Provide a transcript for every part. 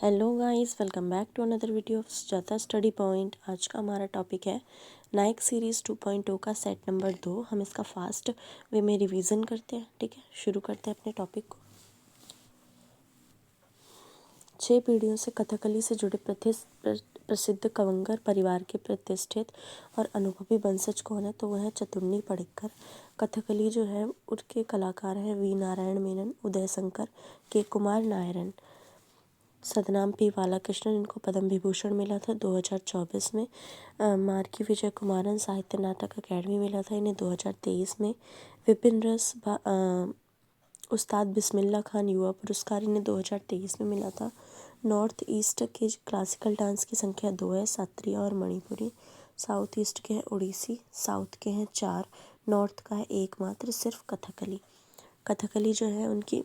Hello guys, welcome back to another video of Sujata Study Point. आज का हमारा topic है नाइक सीरीज़ 2.0 का सेट नंबर 2। हम इसका फास्ट वे में रिवीजन करते हैं। ठीक है, शुरू करते हैं अपने टॉपिक को। 6 पीढ़ियों से कथकली से जुड़े प्रसिद्ध कवंगर परिवार के प्रतिष्ठित और अनुभवी वंशज कौन है? तो वह है चतुर्नी पडिक्कर। कथकली जो है उनके कलाकार हैं वी नारायण मेनन, उदय शंकर, के कुमार नायरन। सदनाम पी बालाकृष्णन, इनको पद्म विभूषण मिला था 2024 में। मार्की विजय कुमारन, साहित्य नाटक अकेडमी मिला था इन्हें 2023 में। विपिन रस उस्ताद बिस्मिल्लाह खान युवा पुरस्कार इन्हें 2023 में मिला था। नॉर्थ ईस्ट के क्लासिकल डांस की संख्या 2 है, सत्रिया और मणिपुरी। साउथ ईस्ट के हैं ओडिसी, साउथ के हैं 4, नॉर्थ का है एकमात्र सिर्फ कथकली। कथकली जो है उनकी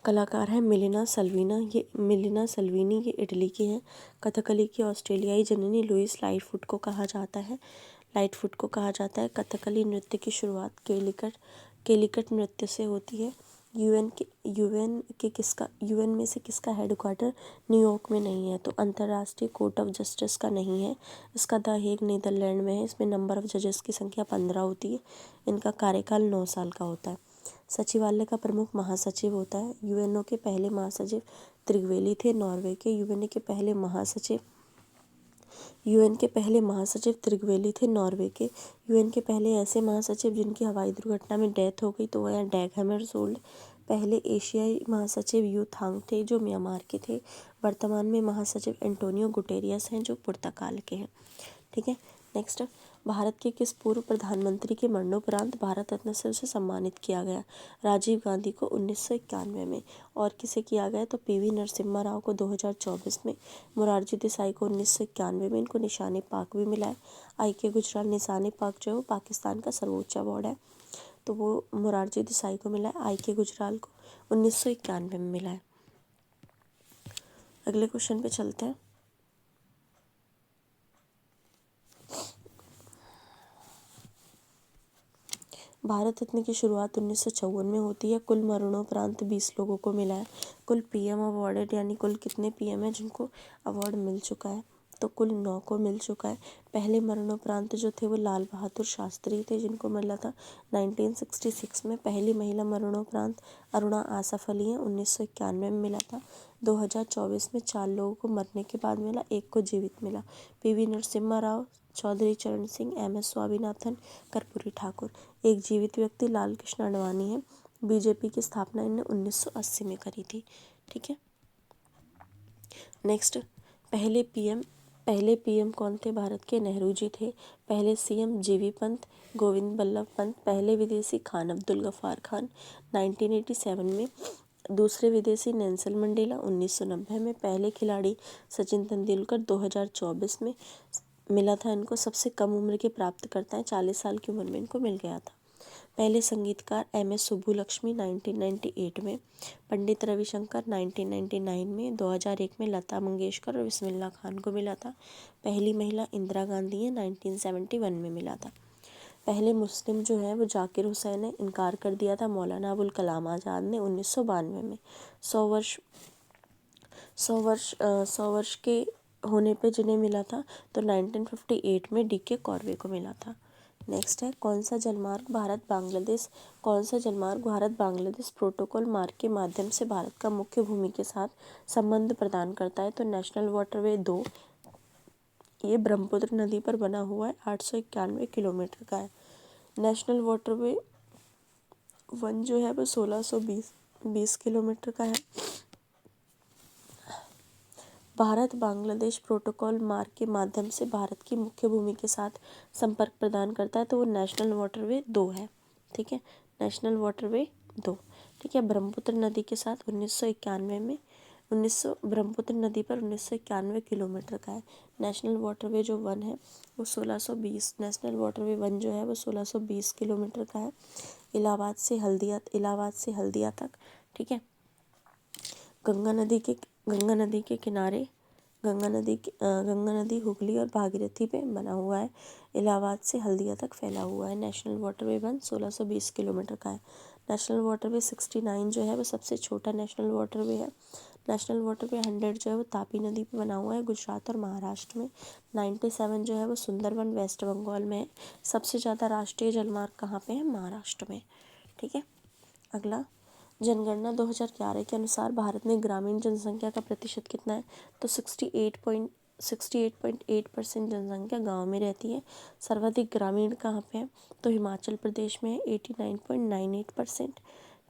कलाकार है मिलिना सल्वीनी, ये इटली की हैं। कथकली की ऑस्ट्रेलियाई जननी लुइस लाइटफुट को कहा जाता है। कथकली नृत्य की शुरुआत केलिकट नृत्य से होती है। यूएन में से किसका हेडक्वार्टर न्यूयॉर्क में नहीं है? तो अंतर्राष्ट्रीय कोर्ट ऑफ जस्टिस का नहीं है, इसका द हेग नीदरलैंड में है। इसमें नंबर ऑफ जजेस की संख्या 15 होती है। इनका कार्यकाल 9 साल का होता है। सचिवालय का प्रमुख महासचिव होता है। यूएनओ के पहले महासचिव त्रिगवेली थे, नॉर्वे के। यूएन के पहले महासचिव त्रिगवेली थे, नॉर्वे के। यूएन के पहले ऐसे महासचिव जिनकी हवाई दुर्घटना में डेथ हो गई तो वह हैं डैग हैमरशोल्ड। पहले एशियाई महासचिव यू थांग थे जो म्यांमार के थे। वर्तमान में महासचिव एंटोनियो गुटेरियस हैं जो पुर्तगाल के हैं। ठीक है, नेक्स्ट, भारत के किस पूर्व प्रधानमंत्री के मरणोपरांत भारत रत्न से उसे सम्मानित किया गया? राजीव गांधी को 1991 में। और किसे किया गया? तो पीवी नरसिम्हा राव को 2024 में। मोरारजी देसाई को 1991 में। इनको निशान पाक भी मिला है। आई.के. गुजराल निशान पाक जो है वो पाकिस्तान का सर्वोच्च अवार्ड है, तो वो मोरारजी देसाई को मिला है, आई.के. गुजराल को 1991 में मिला है। अगले क्वेश्चन पे चलते हैं। भारत रत्न की शुरुआत 1954 में होती है। कुल मरणोपरांत 20 लोगों को मिला है। कुल पीएम अवार्डेड यानी कुल कितने पीएम है जिनको अवार्ड मिल चुका है? तो कुल 9 को मिल चुका है। पहले मरणोपरांत जो थे वो लाल बहादुर शास्त्री थे जिनको मिला था 1966 में। पहली महिला मरणोपरांत अरुणा आसफ अली हैं, 1991 में मिला था। 2024 में 4 लोगों को मरने के बाद मिला, 1 को जीवित मिला। पीवी नरसिम्हा राव, चौधरी चरण सिंह, एम.एस. स्वामीनाथन, कर्पूरी ठाकुर। एक जीवित व्यक्ति लाल कृष्ण आडवाणी है। बीजेपी की स्थापना इन्होंने 1980 में करी थी। ठीक है, नेक्स्ट, पहले पीएम कौन थे भारत के? नेहरू जी थे। पहले सीएम जीवी पंत, गोविंद बल्लभ पंत। पहले विदेशी खान अब्दुल गफ्फार खान 1987 में। दूसरे विदेशी नेल्सन मंडेला 1990 में। पहले खिलाड़ी सचिन तेंदुलकर 2024 में मिला था इनको। सबसे कम उम्र के प्राप्तकर्ता हैं, 40 साल की उम्र में इनको मिल गया था। पहले संगीतकार एम.एस. सुब्बुलक्ष्मी 1998 में। पंडित रविशंकर 1999 में। 2001 में लता मंगेशकर और बिस्मिल्लाह खान को मिला था। पहली महिला इंदिरा गांधी है, 1971 में मिला था। पहले मुस्लिम जो है वो जाकिर हुसैन ने इनकार कर दिया था। मौलाना अबुल कलाम आज़ाद ने 1992 में। 100 वर्ष के होने पे जिन्हें मिला था तो 1958 में डी.के. कॉर्वे को मिला था। नेक्स्ट है, कौन सा जलमार्ग भारत बांग्लादेश प्रोटोकॉल मार्ग के माध्यम से भारत का मुख्य भूमि के साथ संबंध प्रदान करता है? तो नेशनल वाटरवे 2, ये ब्रह्मपुत्र नदी पर बना हुआ है, 891 किलोमीटर का है। नेशनल वाटरवे 1 जो है वो 1620 किलोमीटर का है। भारत बांग्लादेश प्रोटोकॉल मार्ग के माध्यम से भारत की मुख्य भूमि के साथ संपर्क प्रदान करता है, तो वो नेशनल वाटरवे 2 है। ठीक है, नेशनल वाटरवे 2। ठीक है, ब्रह्मपुत्र नदी के साथ 1991 में ब्रह्मपुत्र नदी पर 1991 किलोमीटर का है। नेशनल वाटरवे जो 1 है वो 1620, नेशनल वाटरवे 1 जो है वो 1620 किलोमीटर का है। इलाहाबाद से हल्दिया तक। ठीक है, गंगा नदी हुगली और भागीरथी पे बना हुआ है। इलाहाबाद से हल्दिया तक फैला हुआ है। नेशनल वाटरवे 1 1620 किलोमीटर का है। नेशनल वाटरवे 69 जो है वो सबसे छोटा नेशनल वाटरवे है। नेशनल वाटरवे 100 जो है वो तापी नदी पे बना हुआ है गुजरात और महाराष्ट्र में। 97 जो है वो सुंदरवन वेस्ट बंगाल में है। सबसे ज़्यादा राष्ट्रीय जलमार्ग कहाँ पे है? महाराष्ट्र में। ठीक है, अगला, जनगणना 2011 के अनुसार भारत में ग्रामीण जनसंख्या का प्रतिशत कितना है? तो 68.8% जनसंख्या गांव में रहती है। सर्वाधिक ग्रामीण कहाँ पे है? तो हिमाचल प्रदेश में है 89.98%।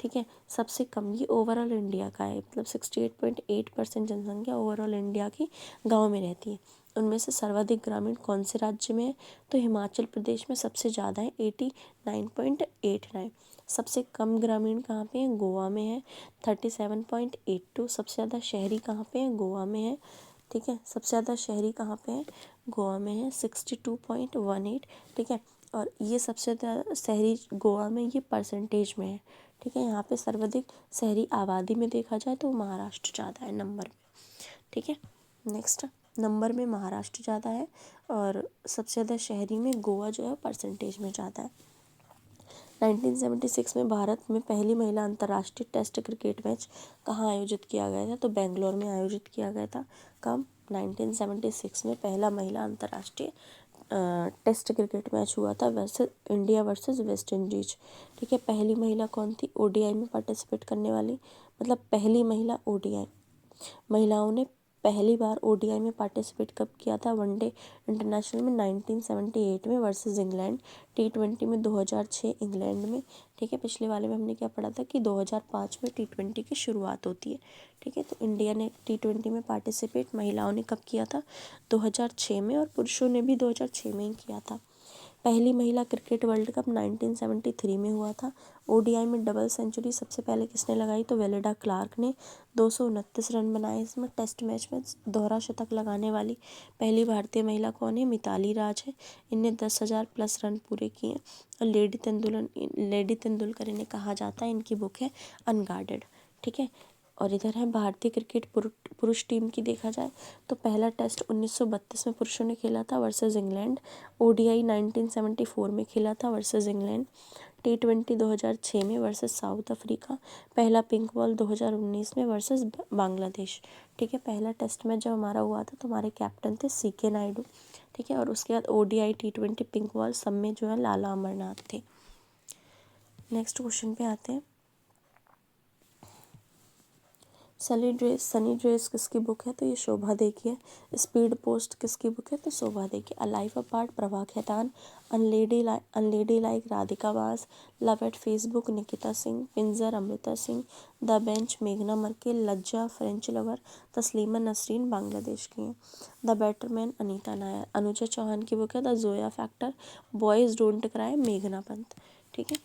ठीक है, सबसे कम ये ओवरऑल इंडिया का है, मतलब 68.8% जनसंख्या ओवरऑल इंडिया की गांव में रहती है। उनमें से सर्वाधिक ग्रामीण कौन से राज्य में है? तो हिमाचल प्रदेश में सबसे ज़्यादा है 89.89। सबसे कम ग्रामीण कहाँ पे है? गोवा में है 37.82। सबसे ज़्यादा शहरी कहाँ पे है? गोवा में है। ठीक है, सबसे ज़्यादा शहरी कहाँ पे है? गोवा में है 62.18। ठीक है, और ये सबसे ज़्यादा शहरी गोवा में ये परसेंटेज में है। ठीक है, यहाँ पे सर्वाधिक शहरी आबादी में देखा जाए तो महाराष्ट्र ज़्यादा है नंबर में। ठीक है, नेक्स्ट, नंबर में महाराष्ट्र ज़्यादा है और सबसे ज़्यादा शहरी में गोवा जो है परसेंटेज में ज़्यादा है। 1976 में भारत में पहली महिला अंतर्राष्ट्रीय टेस्ट क्रिकेट मैच कहाँ आयोजित किया गया था? तो बेंगलोर में आयोजित किया गया था। कब? 1976 में पहला महिला अंतर्राष्ट्रीय टेस्ट क्रिकेट मैच हुआ था वैसे इंडिया वर्सेस वेस्ट इंडीज। ठीक है, पहली महिला कौन थी ओडीआई में पार्टिसिपेट करने वाली? मतलब पहली महिला ओडीआई, महिलाओं ने पहली बार ओडीआई में पार्टिसिपेट कब किया था? वनडे इंटरनेशनल में 1978 में वर्सेस इंग्लैंड, टी20 में 2006 इंग्लैंड में। ठीक है, पिछले वाले में हमने क्या पढ़ा था कि 2005 में टी20 की शुरुआत होती है। ठीक है, तो इंडिया ने टी20 में पार्टिसिपेट महिलाओं ने कब किया था? 2006 में, और पुरुषों ने भी 2006 में ही किया था। पहली महिला क्रिकेट वर्ल्ड कप 1973 में हुआ था। ओडीआई में डबल सेंचुरी सबसे पहले किसने लगाई? तो वेलिडा क्लार्क ने 229 रन बनाए। इसमें टेस्ट मैच में दोहरा शतक लगाने वाली पहली भारतीय महिला कौन है? मिताली राज है। इनने 10,000 प्लस रन पूरे किए। और लेडी तेंदुलकर इन्हें कहा जाता है, इनकी बुक है अनगार्डेड। ठीक है, और इधर है भारतीय क्रिकेट पुरुष टीम की देखा जाए तो पहला टेस्ट 1932 में पुरुषों ने खेला था वर्सेस इंग्लैंड। ओडीआई 1974 में खेला था वर्सेस इंग्लैंड। टी20 2006 में वर्सेस साउथ अफ्रीका। पहला पिंक बॉल 2019 में वर्सेस बांग्लादेश। ठीक है, पहला टेस्ट मैच जब हमारा हुआ था तो हमारे कैप्टन थे सीके नायडू। ठीक है, और उसके बाद ओडीआई टी20 पिंक बॉल सब में जो है लाला अमरनाथ थे। नेक्स्ट क्वेश्चन पे आते हैं। सनी ड्रेस किसकी बुक है? तो ये शोभा दे की है। स्पीड पोस्ट किसकी बुक है? तो शोभा दे की। A life apart Prabha Khaitan. Unladylike Radhika Vaz. Love at Facebook Nikita Singh. Pinjar Amrita Singh. The bench मेघना Merkel. Lajja French lover. Taslima Nasrin Bangladesh की हैं। The better man Anita Nair. Anuja Chauhan की बुक है the Zoya factor. Boys don't cry मेघना पंत। ठीक है,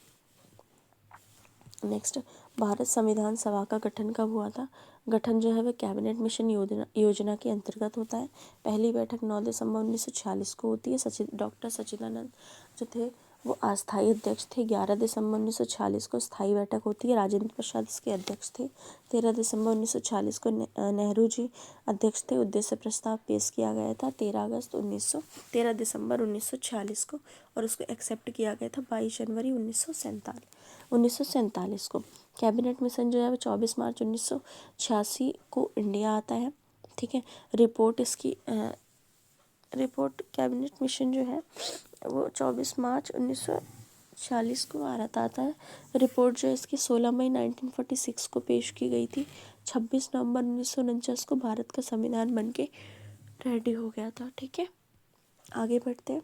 नेक्स्ट, भारत संविधान सभा का गठन कब हुआ था? गठन जो है वह कैबिनेट मिशन योजना के अंतर्गत होता है। पहली बैठक 9 दिसंबर 1946 को होती है। डॉक्टर सच्चिदानंद जो थे वो अस्थायी अध्यक्ष थे। 11 दिसंबर 1946 को स्थायी बैठक होती है। राजेंद्र प्रसाद इसके अध्यक्ष थे। 13 दिसंबर 1946 को नेहरू जी अध्यक्ष थे। उद्देश्य प्रस्ताव पेश किया गया था 13 दिसंबर 1946 को, और उसको एक्सेप्ट किया गया था 22 जनवरी 1947 को। कैबिनेट मिशन जो है वो 24 मार्च 1986 को इंडिया आता है। ठीक है, रिपोर्ट कैबिनेट मिशन जो है वो 24 मार्च 1946 को भारत आता है। रिपोर्ट जो है इसकी 16 मई 1946 को पेश की गई थी। 26 नवंबर 1949 को भारत का संविधान बनके रेडी हो गया था। ठीक है, आगे बढ़ते हैं।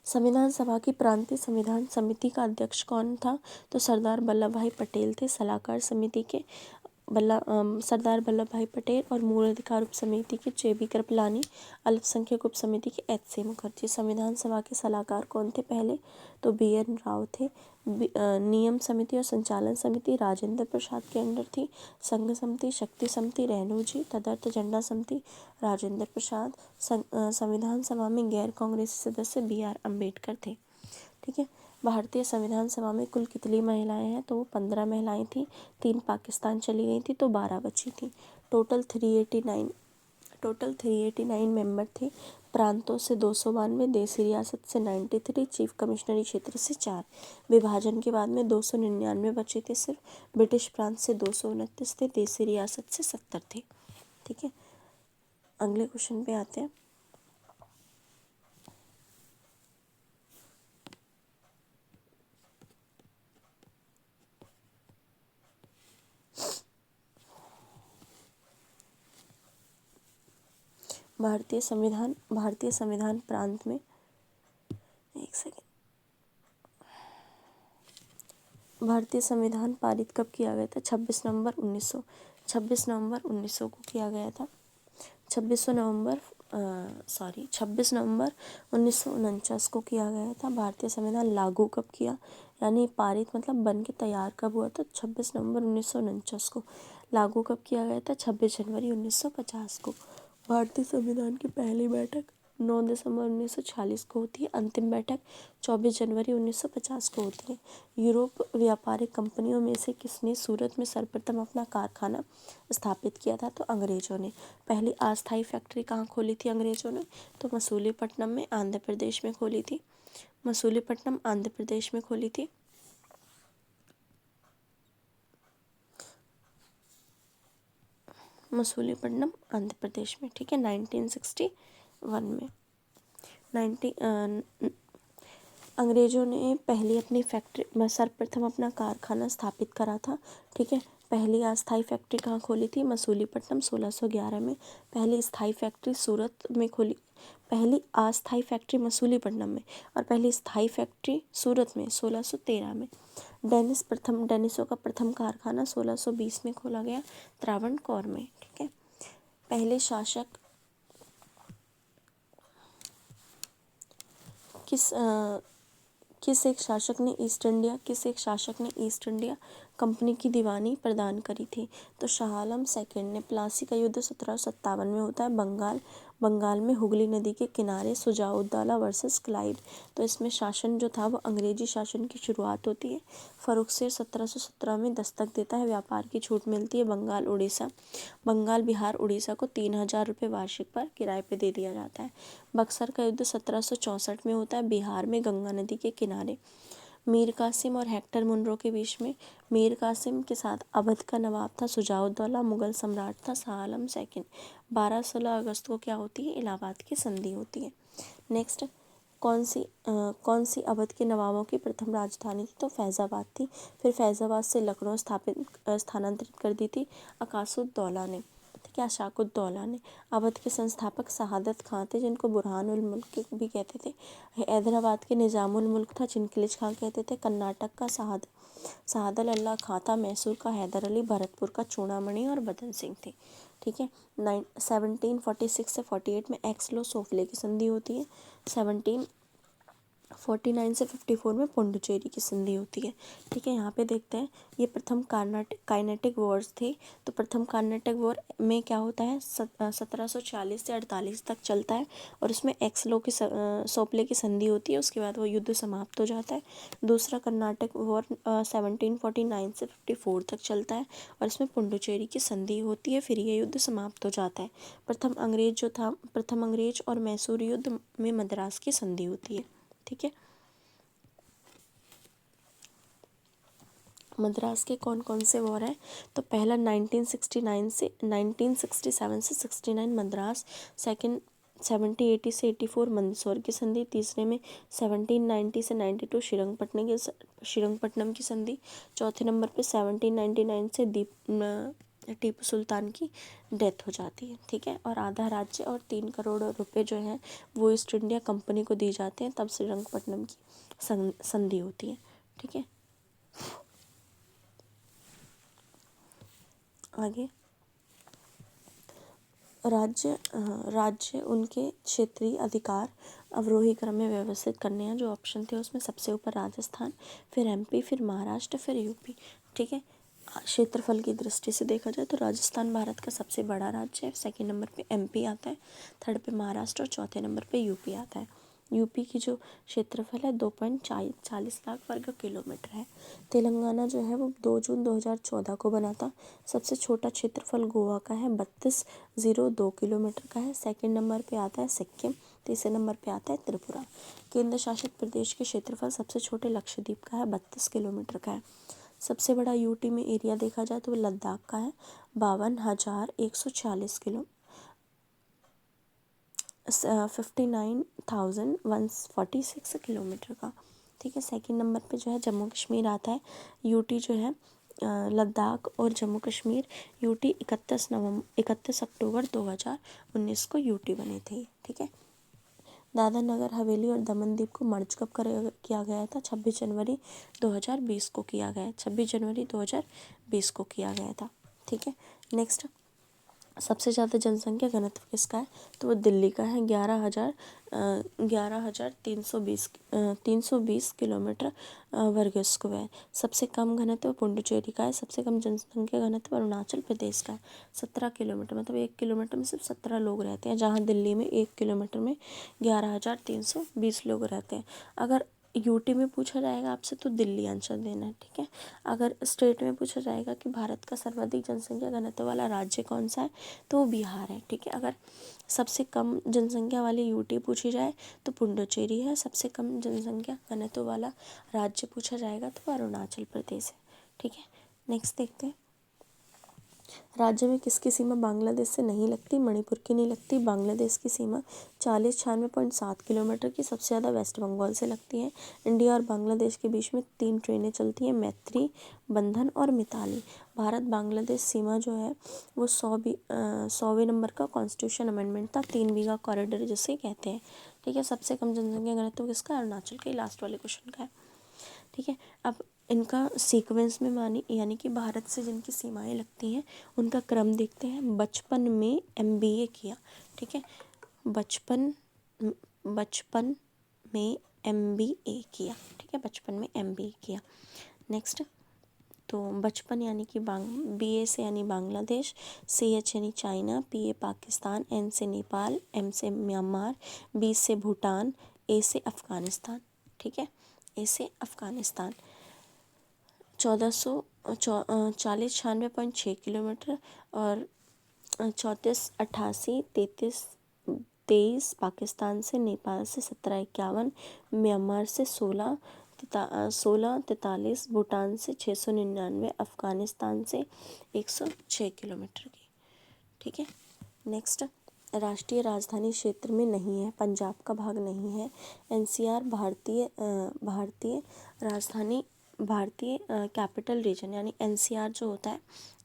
संविधान सभा की प्रांतीय संविधान समिति का अध्यक्ष कौन था? तो सरदार वल्लभ भाई पटेल थे। सलाहकार समिति के सरदार वल्लभ भाई पटेल, और मूल अधिकार उप समिति के जेबी कृपलानी, अल्पसंख्यक उप समिति के एच.सी. मुखर्जी। संविधान सभा के सलाहकार कौन थे पहले? तो बी.एन. राव थे। नियम समिति और संचालन समिति राजेंद्र प्रसाद के अंडर थी। संघ समिति, शक्ति समिति रेणु जी। तदर्थ झंडा समिति राजेंद्र प्रसाद। संविधान सभा में गैर कांग्रेसी सदस्य बी.आर. अम्बेडकर थे। ठीक है, भारतीय संविधान सभा में कुल कितनी महिलाएं हैं? तो वो 15 महिलाएं थी। 3 पाकिस्तान चली गई थी तो 12 बची थी। टोटल 389 मेंबर थे। प्रांतों से 292, देसी रियासत से 93, चीफ कमिश्नरी क्षेत्र से 4। विभाजन के बाद में 299 बचे थे सिर्फ। ब्रिटिश प्रांत से 229 थे, देसी रियासत से 70 थे। ठीक है, अगले क्वेश्चन पे आते हैं। भारतीय संविधान प्रांत में, एक सेकेंड, भारतीय संविधान पारित कब किया गया था? 26 नवंबर 1900 को किया गया था। 26 नवंबर 1949 को किया गया था। भारतीय संविधान लागू कब किया, यानी पारित मतलब बन के तैयार कब हुआ था? 26 नवंबर 1949 को। लागू कब किया गया था? 26 जनवरी 1950 को। भारतीय संविधान की पहली बैठक 9 दिसंबर 1946 को होती है। अंतिम बैठक 24 जनवरी 1950 को होती है। यूरोप व्यापारिक कंपनियों में से किसने सूरत में सर्वप्रथम अपना कारखाना स्थापित किया था? तो अंग्रेजों ने। पहली अस्थायी फैक्ट्री कहाँ खोली थी अंग्रेजों ने? तो मसूलीपट्टनम में, आंध्र प्रदेश में खोली थी। मसूलीपट्टनम आंध्र प्रदेश में खोली थी। मसूलीपट्टनम आंध्र प्रदेश में। ठीक है, 1961 में। अंग्रेजों ने पहली अपनी फैक्ट्री, सर्वप्रथम अपना कारखाना स्थापित करा था। ठीक है, पहली अस्थायी फैक्ट्री कहाँ खोली थी? मसूलीपट्टनम 1611 में। पहली स्थायी फैक्ट्री सूरत में खोली, पहली अस्थायी फैक्ट्री मसूलीपट्टनम में, और पहली स्थायी फैक्ट्री सूरत में 1613 में। डेनिसों का प्रथम कारखाना 1620 में खोला गया, त्रावणकोर में। ठीक है, पहले शासक किस एक शासक ने ईस्ट इंडिया कंपनी की दीवानी प्रदान करी थी? तो शाह आलम सेकंड ने। प्लासी का युद्ध 1757 में होता है बंगाल में हुगली नदी के किनारे, सुजाउद्दौला वर्सेस क्लाइव। तो इसमें शासन जो था वो अंग्रेजी शासन की शुरुआत होती है। फर्रुखसिंह 1717 में दस्तक देता है, व्यापार की छूट मिलती है। बंगाल बिहार उड़ीसा को 3000 रुपये वार्षिक पर किराए पे दे दिया जाता है। बक्सर का युद्ध 1764 में होता है, बिहार में गंगा नदी के किनारे। मीर कासिम और हेक्टर मुनरो के बीच में, मीर कासिम के साथ अवध का नवाब था सुजाउद्दौला, मुगल सम्राट था शाह आलम सेकंड। 12-16 अगस्त को क्या होती है? इलाहाबाद की संधि होती है। नेक्स्ट, कौन सी अवध के नवाबों की प्रथम राजधानी थी? तो फैज़ाबाद थी। फिर फैज़ाबाद से लखनऊ स्थानांतरित कर दी थी अशाकुद्दौला ने। ठीक है, अशाकुद्दौला ने। अवध के संस्थापक शहादत खां थे, जिनको बुरहानुल मुल्क भी कहते थे। हैदराबाद के निज़ामुल मुल्क था, चिनकिलिज खां कहते थे। कर्नाटक का सआदत अल्लाह खां था। मैसूर का हैदर अली, भरतपुर का चूड़ामणि और बदन सिंह थे। ठीक है, 1746 से 48 में एक्सलो सोफले की संधि होती है। 1749 से 54 में पुडुचेरी की संधि होती है। ठीक है, यहाँ पे देखते हैं ये प्रथम काइनेटिक वॉर्स थे। तो प्रथम काइनेटिक वॉर में क्या होता है? 1740 से 48 तक चलता है, और उसमें एक्सलो की सोपले की संधि होती है। उसके बाद वो युद्ध समाप्त हो जाता है। दूसरा कर्नाटक वॉर 1749 से 54 तक चलता है, और इसमें पुडुचेरी की संधि होती है। फिर ये युद्ध समाप्त हो जाता है। प्रथम अंग्रेज और मैसूर युद्ध में मद्रास की संधि होती है। ठीक है, मद्रास के कौन कौन से वॉर हैं? तो पहला 1967 से 69 मद्रास। सेकंड 70-80 से 84 मंदसौर की संधि। तीसरे में 1790 से 92 श्रीरंगपट्टनम की संधि। चौथे नंबर पे 1799 से टीपू सुल्तान की डेथ हो जाती है। ठीक है, और आधा राज्य और 3 करोड़ रुपए जो हैं वो ईस्ट इंडिया कंपनी को दिए जाते हैं, तब श्रीरंगपट्टनम की संधि होती है। ठीक है, आगे राज्य उनके क्षेत्रीय अधिकार अवरोही क्रम में व्यवस्थित करने हैं। जो ऑप्शन थे उसमें सबसे ऊपर राजस्थान, फिर एमपी, फिर महाराष्ट्र, फिर यूपी। ठीक है, क्षेत्रफल की दृष्टि से देखा जाए तो राजस्थान भारत का सबसे बड़ा राज्य है। सेकंड नंबर पे एमपी आता है, थर्ड पे महाराष्ट्र, और चौथे नंबर पे यूपी आता है। यूपी की जो क्षेत्रफल है 2.40 लाख वर्ग किलोमीटर है। तेलंगाना जो है वो 2 जून 2014 को बना था। सबसे छोटा क्षेत्रफल गोवा का है, 3202 किलोमीटर का है। सेकंड नंबर पे आता है सिक्किम, तीसरे नंबर पे आता है त्रिपुरा। केंद्र शासित प्रदेश के क्षेत्रफल सबसे छोटे लक्षद्वीप का है, 32 किलोमीटर का है। सबसे बड़ा यूटी में एरिया देखा जाए तो वो लद्दाख का है, 52,146 59,146 किलोमीटर का। ठीक है, सेकंड नंबर पे जो है जम्मू कश्मीर आता है। यूटी जो है लद्दाख और जम्मू कश्मीर यूटी 31 अक्टूबर 2019 को यूटी बने थे। ठीक है, दादर नगर हवेली और दमन दीव को मर्ज कब किया गया था? 26 जनवरी 2020 को किया गया है, 26 जनवरी 2020 को किया गया था। ठीक है, नेक्स्ट, सबसे ज़्यादा जनसंख्या घनत्व किसका है? तो वो दिल्ली का है, 11,320 किलोमीटर वर्ग स्क्वायर। सबसे कम घनत्व पुडुचेरी का है। सबसे कम जनसंख्या घनत्व अरुणाचल प्रदेश का है, 17 किलोमीटर, मतलब 1 किलोमीटर में सिर्फ 17 लोग रहते हैं, जहाँ दिल्ली में 1 किलोमीटर में 11,320 लोग रहते हैं। अगर यूटी में पूछा जाएगा आपसे तो दिल्ली आंसर देना है। ठीक है, अगर स्टेट में पूछा जाएगा कि भारत का सर्वाधिक जनसंख्या घनत्व वाला राज्य कौन सा है तो वो बिहार है। ठीक है, अगर सबसे कम जनसंख्या वाली यूटी पूछी जाए तो पुडुचेरी है। सबसे कम जनसंख्या घनत्व वाला राज्य पूछा जाएगा तो अरुणाचल प्रदेश है। ठीक है, नेक्स्ट देखते हैं, राज्य में किसकी सीमा बांग्लादेश से नहीं लगती? मणिपुर की नहीं लगती। बांग्लादेश की सीमा 4096.7 किलोमीटर की सबसे ज़्यादा वेस्ट बंगाल से लगती है। इंडिया और बांग्लादेश के बीच में 3 ट्रेनें चलती हैं, मैत्री, बंधन और मिताली। भारत बांग्लादेश सीमा जो है वो 100वें नंबर का कॉन्स्टिट्यूशन अमेंडमेंट था, 3 बीघा कॉरिडोर जिसे कहते हैं। ठीक है, सबसे कम जनसंख्या घनत्व किसका? अरुणाचल के। लास्ट वाले क्वेश्चन का है। ठीक है, अब इनका सीक्वेंस में यानी कि भारत से जिनकी सीमाएं लगती हैं उनका क्रम देखते हैं। बचपन में MBA किया। ठीक है, बचपन में MBA किया। ठीक है, बचपन में MBA किया। नेक्स्ट, तो बचपन यानी कि BA से यानी बांग्लादेश, CH यानी चाइना, PA पाकिस्तान, N से नेपाल, M से म्यांमार, B से भूटान, A से अफ़गानिस्तान। ठीक है, A से अफ़गानिस्तान। 1440 किलोमीटर और 3488 पाकिस्तान से, नेपाल से 1751, म्यांमार से 1643, भूटान से 699, अफ़गानिस्तान से 106 किलोमीटर की। ठीक है, नेक्स्ट, राष्ट्रीय राजधानी क्षेत्र में नहीं है, पंजाब का भाग नहीं है। NCR भारतीय कैपिटल रीजन यानी NCR जो होता है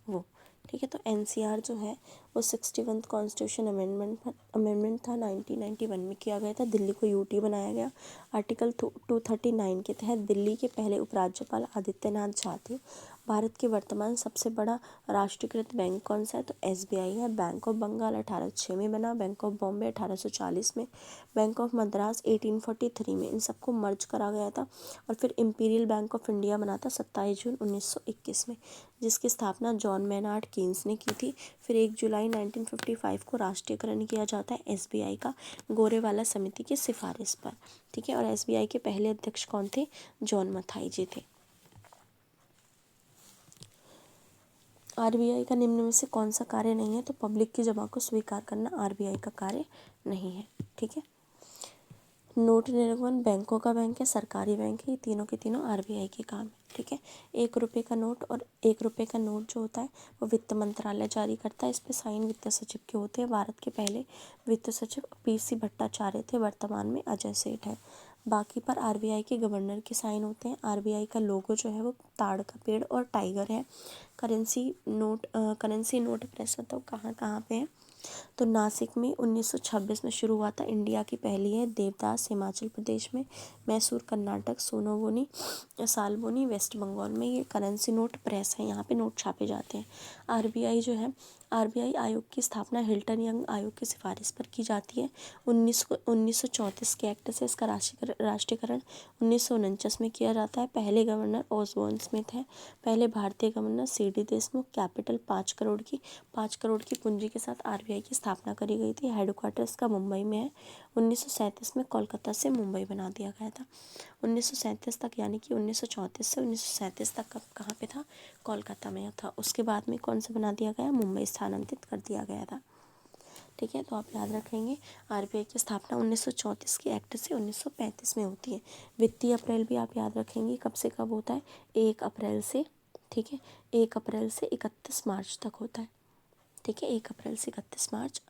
वो। ठीक है, तो NCR जो है वो 61 कॉन्स्टिट्यूशन अमेंडमेंट था, 1991 में किया गया था। दिल्ली को यूटी बनाया गया। आर्टिकल 239 के तहत दिल्ली के पहले उपराज्यपाल आदित्यनाथ झा थे। भारत के वर्तमान सबसे बड़ा राष्ट्रीयकृत बैंक कौन सा है? तो SBI है। बैंक ऑफ बंगाल 1806 में बना, बैंक ऑफ बॉम्बे 1840 में, बैंक ऑफ मद्रास 1843 में। इन सबको मर्ज करा गया था और फिर इंपीरियल बैंक ऑफ इंडिया बना था 27 जून 1921 में, जिसकी स्थापना जॉन मेनार्ड कीन्स ने की थी। फिर 1 जुलाई 1955 को राष्ट्रीयकरण किया जाता है SBI का, गोरेवाला समिति की सिफारिश पर। ठीक है, और SBI के पहले अध्यक्ष कौन थे? जॉन मथाई जी थे। RBI का निम्न में से कौन सा कार्य नहीं है? तो पब्लिक की जमा को स्वीकार करना RBI का कार्य नहीं है। ठीक है, नोट निर्गमन बैंकों का बैंक है, सरकारी बैंक है, ये तीनों के तीनों RBI के काम है। ठीक है, 1 रुपये का नोट और 1 रुपये का नोट जो होता है वो वित्त मंत्रालय जारी करता है। इस पे साइन वित्त सचिव के होते हैं। भारत के पहले वित्त सचिव PC भट्टाचार्य थे, वर्तमान में अजय सेठ है। बाकी पर RBI के गवर्नर के साइन होते हैं। RBI का लोगो जो है वो ताड़ का पेड़ और टाइगर है। करेंसी नोट प्रेस तो कहाँ कहाँ पे है? तो नासिक में 1926 में शुरू हुआ था। इंडिया की पहली है। देवदास हिमाचल प्रदेश में, मैसूर कर्नाटक, सालबोनी वेस्ट बंगाल में। ये करेंसी नोट प्रेस है, यहाँ पे नोट छापे जाते हैं। RBI जो है, RBI आयोग की स्थापना हिल्टन यंग आयोग की सिफारिश पर की जाती है। 1934 के एक्ट से इसका राष्ट्रीयकरण 1949 में किया जाता है। पहले गवर्नर ऑसबोर्न स्मिथ है। पहले भारतीय governor CD Deshmukh. Capital 5 crore की पूंजी के साथ RBI की स्थापना करी गई थी। हेडक्वार्टर इसका मुंबई में है। 1937 में कोलकाता से मुंबई बना दिया गया था। 1937 तक यानी कि 1934 से 1937 तक कहाँ पे था? कोलकाता में था। उसके बाद में कौन सा बना दिया गया? मुंबई स्थानांतरित कर दिया गया था। ठीक है, तो आप याद रखेंगे आरबीआई की स्थापना 1934 के एक्ट से 1935 में होती है। वित्तीय अप्रैल भी आप याद रखेंगे कब से कब होता है, 1 अप्रैल से, ठीक है, 1 अप्रैल से 31 मार्च तक होता है, ठीक है, 1 अप्रैल से 31 मार्च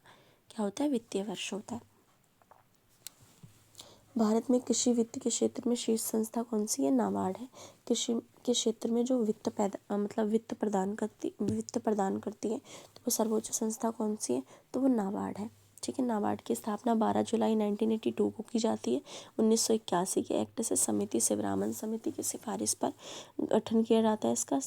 क्या होता है, वित्तीय वर्ष होता है। भारत में कृषि वित्त के क्षेत्र में शीर्ष संस्था कौन सी है, नाबार्ड है। कृषि के क्षेत्र में जो वित्त प्रदान करती है तो वो सर्वोच्च संस्था कौन सी है, तो वो नाबार्ड है, ठीक है। नाबार्ड की स्थापना 12 जुलाई 1982 को की जाती है। 1981 के एक्ट से समिति शिवरामन समिति की सिफारिश पर गठन किया जाता है इसका।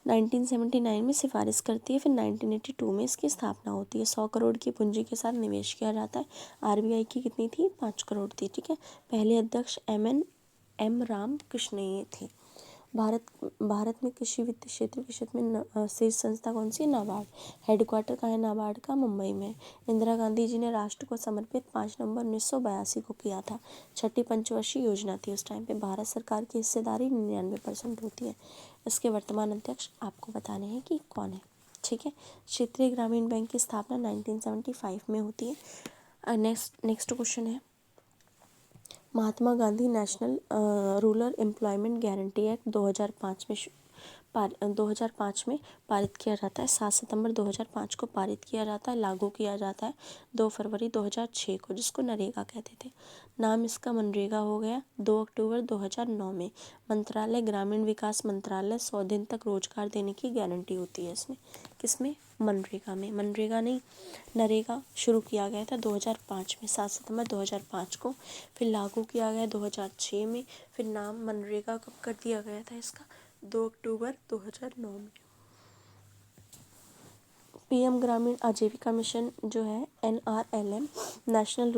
1979 में सिफारिश करती है, फिर 1982 में इसकी स्थापना होती है। 100 करोड़ की पूंजी के साथ निवेश किया जाता है। आरबीआई की कितनी थी, 5 करोड़ थी, ठीक है। पहले अध्यक्ष एम राम कृष्णन थे। भारत में कृषि वित्त क्षेत्र में शीर्ष संस्था कौन सी है, नाबार्ड। हेडक्वार्टर कहाँ है नाबार्ड का, मुंबई में। इंदिरा गांधी जी ने राष्ट्र को समर्पित 5 नवंबर 1982 को किया था। छठी पंचवर्षीय योजना थी उस टाइम पे। भारत सरकार की हिस्सेदारी 99% होती है। इसके वर्तमान अध्यक्ष आपको बताने हैं कि कौन है, ठीक है। क्षेत्रीय ग्रामीण बैंक की स्थापना 1975 में होती है। नेक्स्ट क्वेश्चन है, Mahatma Gandhi national rural employment guarantee act 2005 में पारित किया जाता है। 7 सितंबर 2005 को पारित किया जाता है, लागू किया जाता है 2 फरवरी 2006 को, जिसको नरेगा कहते थे। नाम इसका मनरेगा हो गया। 2 अक्टूबर 2009 में मंत्रालय ग्रामीण विकास मंत्रालय 100 दिन तक रोजगार देने की गारंटी होती है इसमें। किसमें, मनरेगा में। मनरेगा नहीं, नरेगा शुरू किया गया था 2005 में, 7 सितंबर 2005 को। फिर लागू किया गया 2006 में। फिर नाम मनरेगा कब कर दिया गया था इसका, 2 अक्टूबर 2009 में। पीएम ग्रामीण आजीविका मिशन जो है, NRLM, national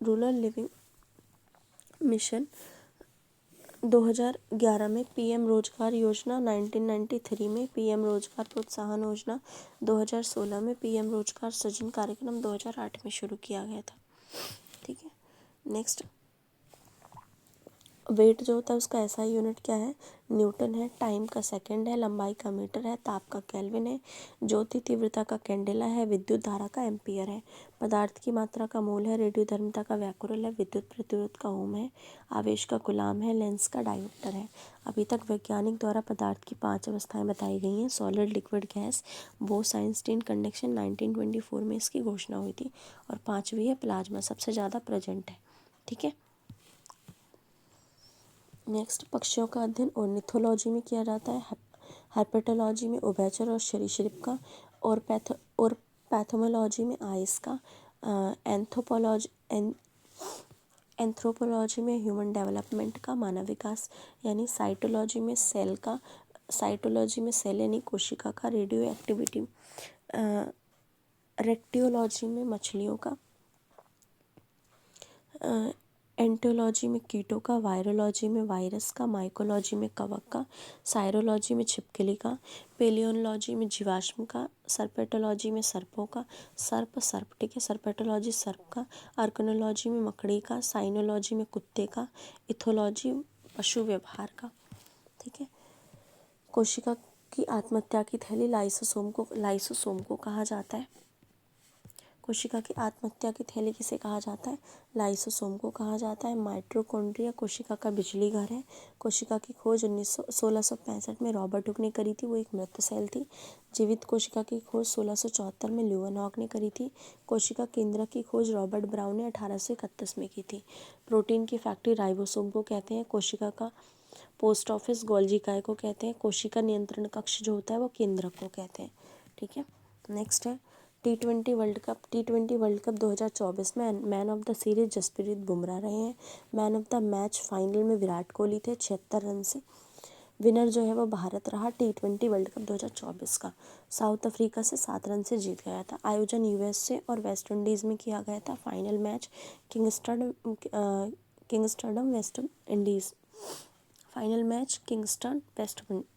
rural living mission 2011 में। पीएम रोजगार योजना 1993 में। पीएम रोजगार प्रोत्साहन योजना 2016 में। पीएम रोजगार सृजन कार्यक्रम 2008 में शुरू किया गया था, ठीक है। नेक्स्ट, वेट जो होता है उसका SI यूनिट क्या है, न्यूटन है। टाइम का सेकंड है। लंबाई का मीटर है। ताप का केल्विन है। ज्योति तीव्रता का कैंडेला है। विद्युत धारा का एम्पियर है। पदार्थ की मात्रा का मोल है। रेडियोधर्मिता का वैक्यूरल है। विद्युत प्रतिरोध का ओम है। आवेश का कूलाम है। लेंस का डायोप्टर है। अभी तक वैज्ञानिक द्वारा पदार्थ की 5 अवस्थाएं बताई गई हैं, solid, liquid, gas, Bose-Einstein conduction. 1924 में इसकी घोषणा हुई थी। और 5वीं है प्लाज्मा, सबसे ज़्यादा प्रेजेंट है, ठीक है। नेक्स्ट, पक्षियों का अध्ययन ऑर्निथोलॉजी में किया जाता है। हर्पेटोलॉजी में उभयचर और सरीसृप का, और पैथोमोलॉजी में आइस का। एंथ्रोपोलॉजी में ह्यूमन डेवलपमेंट का, मानव विकास यानी। साइटोलॉजी में सेल का, साइटोलॉजी में सेल यानी कोशिका का। रेडियो एक्टिविटी, रेक्टियोलॉजी में मछलियों का। एंटोलॉजी में कीटों का। वायरोलॉजी में वायरस का। माइकोलॉजी में कवक का। साइरोलॉजी में छिपकली का। पेलियोनोलॉजी में जीवाश्म का। सर्पेटोलॉजी में सर्पों का। सर्प, ठीक है, सर्पेटोलॉजी सर्प का। आर्कनोलॉजी में मकड़ी का। साइनोलॉजी में कुत्ते का। इथोलॉजी पशु व्यवहार का, ठीक है। कोशिका की आत्महत्या की थैली लाइसोसोम को कहा जाता है। कोशिका की आत्महत्या की थैली किसे कहा जाता है, लाइसोसोम को कहा जाता है। माइटोकॉन्ड्रिया कोशिका का बिजली घर है। कोशिका की खोज 1665 में रॉबर्ट हुक ने करी थी, वो एक मृत सेल थी। जीवित कोशिका की खोज 1674 में ल्यूवेनहॉक ने करी थी। कोशिका केंद्रक की खोज रॉबर्ट ब्राउन ने 1831 में की थी। प्रोटीन की फैक्ट्री राइबोसोम को कहते हैं। कोशिका का पोस्ट ऑफिस गोल्जी इकाई को कहते हैं। कोशिका नियंत्रण कक्ष जो होता है वो केंद्रक को कहते हैं, ठीक है। नेक्स्ट है टी20 वर्ल्ड कप 2024 में man of the series Jasprit Bumrah रहे हैं। Man of the match final में विराट कोहली थे 76 रन से। विनर जो है वो भारत रहा टी20 वर्ल्ड कप 2024 का। साउथ अफ्रीका से 7 रन से जीत गया था। आयोजन USA और वेस्ट इंडीज़ में किया गया था। फाइनल मैच किंगस्टर्डम West Indies. Final match Kingston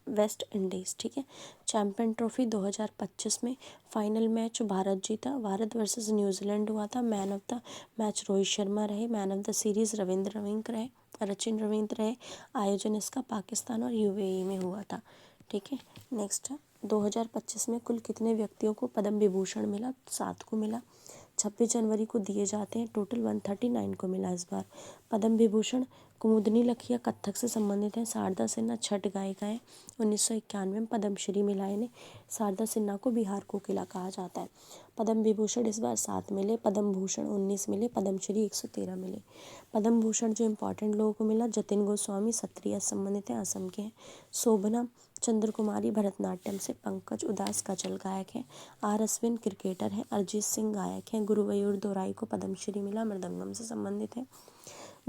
West Indies, ठीक है। चैंपियन ट्रॉफी 2025 में फाइनल मैच भारत जीता। भारत वर्सेस न्यूजीलैंड हुआ था। Man of the match Rohit Sharma रहे। Man of the series Sachin Ravindra रहे। आयोजन इसका पाकिस्तान और UAE में हुआ था, ठीक है। नेक्स्ट है 2025 में कुल कितने व्यक्तियों को पद्म विभूषण मिला? 7 को मिला। 26 जनवरी को दिए जाते हैं, टोटल 139 को मिला इस बार पद्म विभूषण। कुमुदनी लखिया कत्थक से संबंधित हैं। शारदा सिन्हा छठ गायिका है। 1991 में पद्मश्री मिला इन्हें। शारदा सिन्हा को बिहार कोकिला कहा जाता है। पद्म विभूषण इस बार 7 मिले, पद्म भूषण 19 मिले, पद्मश्री 113 मिले। पद्म भूषण जो इंपॉर्टेंट लोगों को मिला, जतिन गोस्वामी क्षत्रिय संबंधित हैं, असम के हैं। शोभना चंद्र कुमारी भरतनाट्यम से, पंकज उदास गजल गायक हैं। आर अश्विन क्रिकेटर हैं। अरिजीत सिंह गायक हैं। गुरुवयूर दोराई को पद्मश्री मिला, मृदंगम से संबंधित है।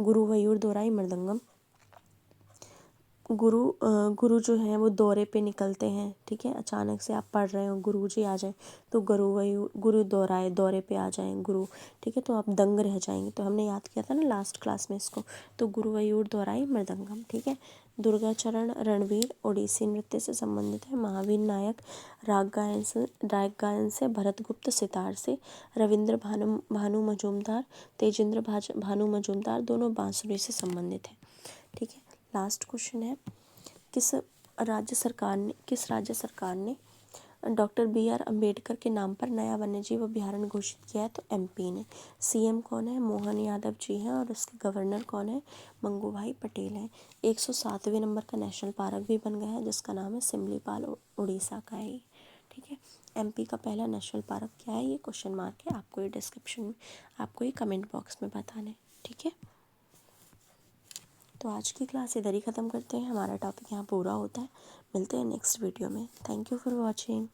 गुरुवयूर दोराई मृदंगम। गुरु जो हैं वो दौरे पे निकलते हैं, ठीक है। अचानक से आप पढ़ रहे हो, गुरु जी आ जाए तो गुरु दोराए, दौरे पे आ जाएं गुरु, ठीक है, तो आप दंग रह जाएंगे। तो हमने याद किया था ना लास्ट क्लास में इसको। तो गुरुवयूर दोराई मृदंगम, ठीक है। दुर्गाचरण रणवीर ओडिसी नृत्य से संबंधित है। महावीर नायक राग गायन से, भरतगुप्त सितार से, रविंद्र भानु मजूमदार, तेजेंद्र भानु मजूमदार दोनों बांसुरी से संबंधित है, ठीक है। लास्ट क्वेश्चन है, किस राज्य सरकार ने डॉक्टर BR अम्बेडकर के नाम पर नया वन्यजीव अभयारण्य घोषित किया है? तो MP ने। CM कौन है? मोहन यादव जी हैं। और उसके गवर्नर कौन है? मंगूभाई पटेल हैं। 107वें नंबर का नेशनल पार्क भी बन गया है जिसका नाम है सिमलीपाल, उड़ीसा का है ये, ठीक है। MP का पहला नेशनल पार्क क्या है? ये क्वेश्चन मार्क है, आपको ये डिस्क्रिप्शन में, आपको ये कमेंट बॉक्स में बताना है, ठीक है। तो आज की क्लास इधर ही ख़त्म करते हैं। हमारा टॉपिक यहाँ पूरा होता है। मिलते हैं नेक्स्ट वीडियो में। Thank you for watching.